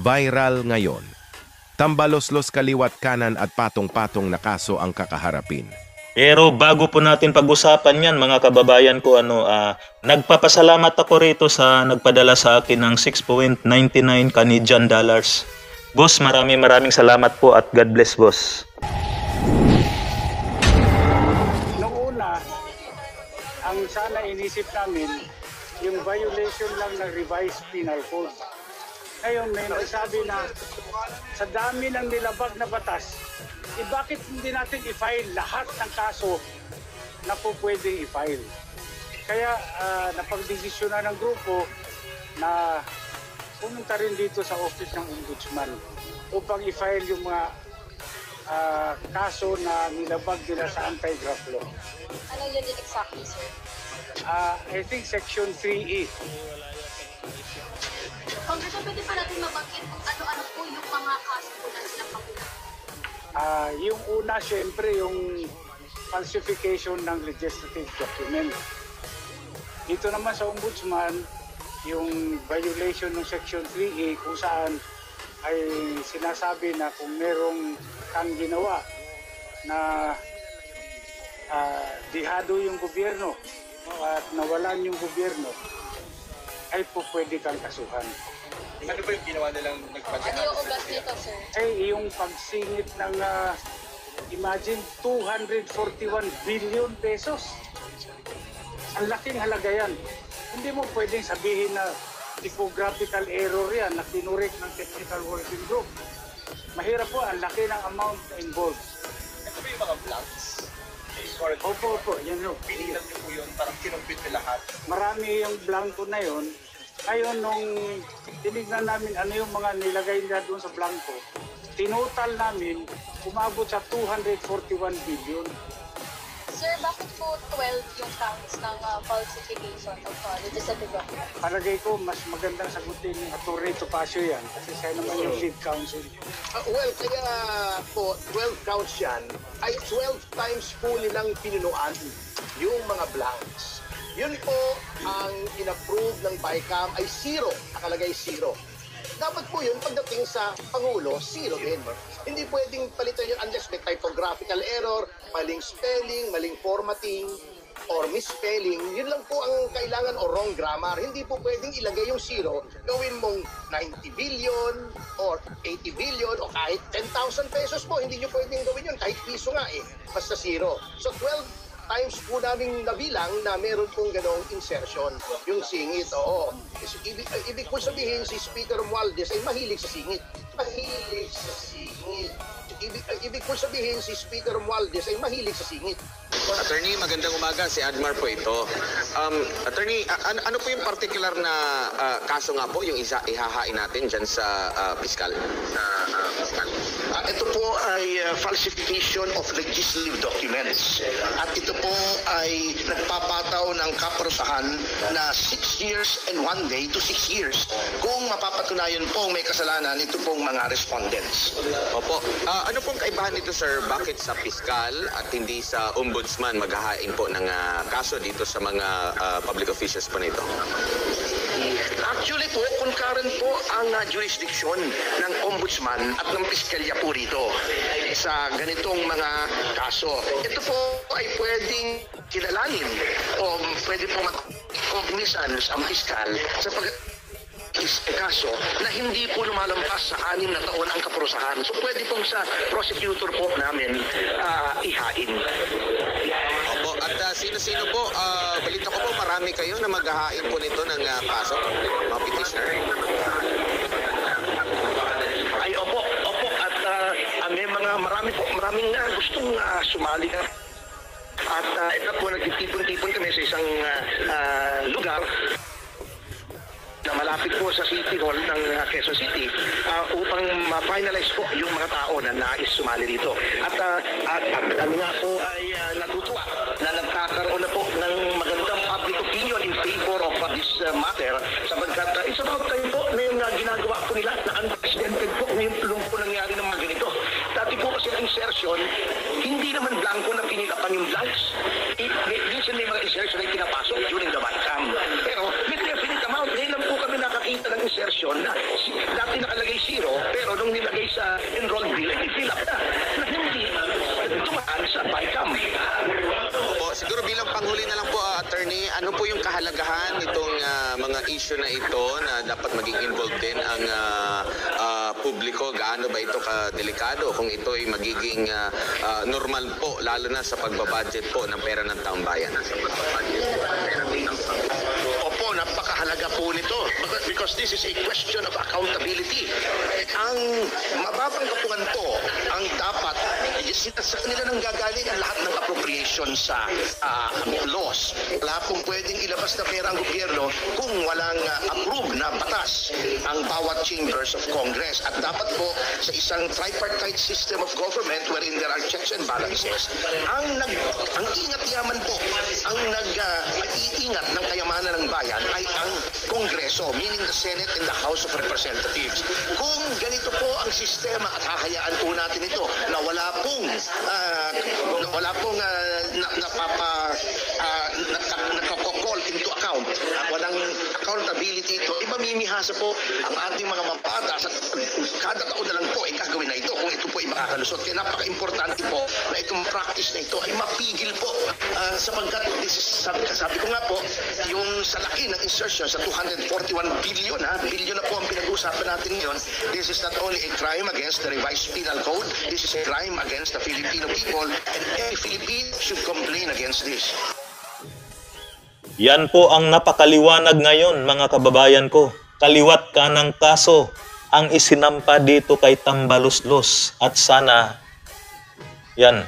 Viral ngayon. Tambaloslos kaliwat kanan at patong-patong na kaso ang kakaharapin. Pero bago po natin pag-usapan yan mga kababayan ko, nagpapasalamat ako rito sa nagpadala sa akin ng 6.99 Canadian dollars. Boss, maraming salamat po at God bless, boss. Noong una, ang sana inisip namin, yung violation lang ng revised penal code. Ngayon may nagsabi na sa dami ng nilabag na batas, bakit hindi natin i-file lahat ng kaso na po pwedeng i-file? Kaya napagdesisyonan ng grupo na pumunta rin dito sa office ng Ombudsman upang i-file yung mga kaso na nilabag nila sa anti-graft law. Ano yun exactly, sir? I think Section 3E. Congressman, pwede pa natin mabanggit kung ano-ano po yung mga kaso po na silang pagkulang? Yung una, syempre, yung falsification ng legislative document. Dito naman sa Ombudsman, yung violation ng Section 3A kung saan ay sinasabi na kung merong kang ginawa na dihado yung gobyerno at nawalan yung gobyerno, ay po pwede kang kasuhan. Ano ba yung ginawa nilang nagpagkakasal? Ano yung ugat nito, sir? Ay yung pagsingit ng, imagine, 241 billion pesos. Ang laking halaga yan. Hindi mo pwedeng sabihin na typographical error yan na kinurek ng technical working group. Mahirap po, ang laki ng amount na involved. Ito ba yung mga blanks? Opo, yan yun. Pinilang niyo po yun, parang kinumpit na lahat. Marami yung blanco na yun. Ngayon, nung tinignan namin ano yung mga nilagay nila doon sa blanco, tinotal namin, umabot sa 241 billion. Sir, bakit po 12 yung counts ng falsification of legislative document? Palagay ko, mas magandang sagutin ni Atty. Topacio yan kasi siya naman yung lead counsel. Well, kaya po, 12 counts yan, ay 12 times po nilang pinunuan yung mga blanks. Yun po ang in-approve ng BICAM ay 0, nakalagay 0. Dapat po yun pagdating sa Pangulo, 0 din. Hindi pwedeng palitan yun unless may typographical error, maling spelling, maling formatting, or misspelling. Yun lang po ang kailangan o wrong grammar. Hindi po pwedeng ilagay yung 0, gawin mong 90 billion or 80 billion o kahit 10,000 pesos po. Hindi nyo pwedeng gawin yun, kahit piso nga basta 0. So 12 times po namin nabilang na meron pong ganong insertion, yung singit, oo. Ibig po sabihin, si Speaker Romualdez ay mahilig sa singit. Mahilig sa singit. Ibig po sabihin, si Speaker Romualdez ay mahilig sa singit. Attorney, magandang umaga. Si Admar po ito. Attorney, ano po yung particular na kaso nga po, yung ihahain natin dyan sa piskal? Ito po ay falsification of legislative documents. At ito po ay nagpapataw ng kaparusahan na 6 years and 1 day to 6 years kung mapapatunayan pong may kasalanan ito pong mga respondents. Opo. Ano pong kaibahan nito, sir? Bakit sa piskal at hindi sa ombudsman maghahain po ng kaso dito sa mga public officials po nito? Actually po, concurrent po ang jurisdiction ng ombudsman at ng piskalya po rito sa ganitong mga kaso. Ito po ay pwedeng kilalanin o pwede po mag-cognizance ang piskal sa kaso na hindi po lumalampas sa 6 na taon ang kaparusahan. So pwede pong sa prosecutor po namin ihain. Opo. At sino-sino po, balita ko po marami kayo na maghahain po nito ng kaso, mga petitioner. Ay, opo. At may maraming gustong sumali na. At ito po, nagtitipon-tipon kami sa isang lugar na malapit po sa City Hall ng Quezon City upang ma-finalize po yung mga tao na nais sumali dito. At kami nga po ay natutuwa na nagkakaroon na po ng magandang public opinion in favor of this matter sapagkat it's about time po na yung ginagawa po nila na unprecedented po ngayon po nangyari ng mga ganito. Dati po kasi ang insertion, hindi naman blanco na pinilapan yung blanks. Minsan may mga insertion na pinapasok during the BICAM. Pero with definite amount, ngayon lang po kami nakakita ng insertion application na dati nakalagay 0, pero nung nilagay sa enrolled bill, ay fill up na hindi tumaan sa BICAM. Po, siguro bilang panghuli na lang po, attorney, ano po yung kahalagahan nitong mga issue na ito na dapat maging involved din ang publiko? Gaano ba ito kadelikado kung ito ay magiging normal po, lalo na sa pagbabudget po ng pera ng taong bayan? Opo, napakahalaga po nito because this is a question of accountability. Ang mababang kapungan po, ang dapat, sa kanila nang gagaling ang lahat ng appropriation sa laws. Wala pong pwedeng ilabas na pera ang gobyerno kung walang approve na batas ang bawat chambers of Congress. At dapat po sa isang tripartite system of government wherein there are checks and balances, ang ingat yaman po, ang nag-iingat ng kayamanan ng bayan ay ang Kongreso, meaning the Senate and the House of Representatives. Kung ganito po ang sistema at hahayaan po natin ito na wala pong nakakokol into account, walang accountability ito, mamimihasa po ang ating mga mabata sa kada taon na lang po ay gagawin na ito kung ito po ay makakalusot. Kaya napaka-importante po na itong practice na ito ay mapigil po sapagkat sabi ko nga po, yung sa laki ng insertion sa 241 billion na po ang pinag-uusapan natin ngayon. This is not only a crime against the revised penal code, this is a crime against the Filipino people, and every Filipino should complain against this. Yan po ang napakaliwanag ngayon, mga kababayan ko. Kaliwat ka ng kaso ang isinampa dito kay Tambaluslos. At sana, yan,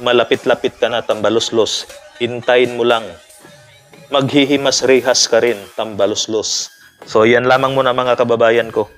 malapit-lapit ka na, Tambaluslos. Hintayin mo lang. Maghihimas-rihas ka rin, Tambaluslos. So yan lamang muna, mga kababayan ko.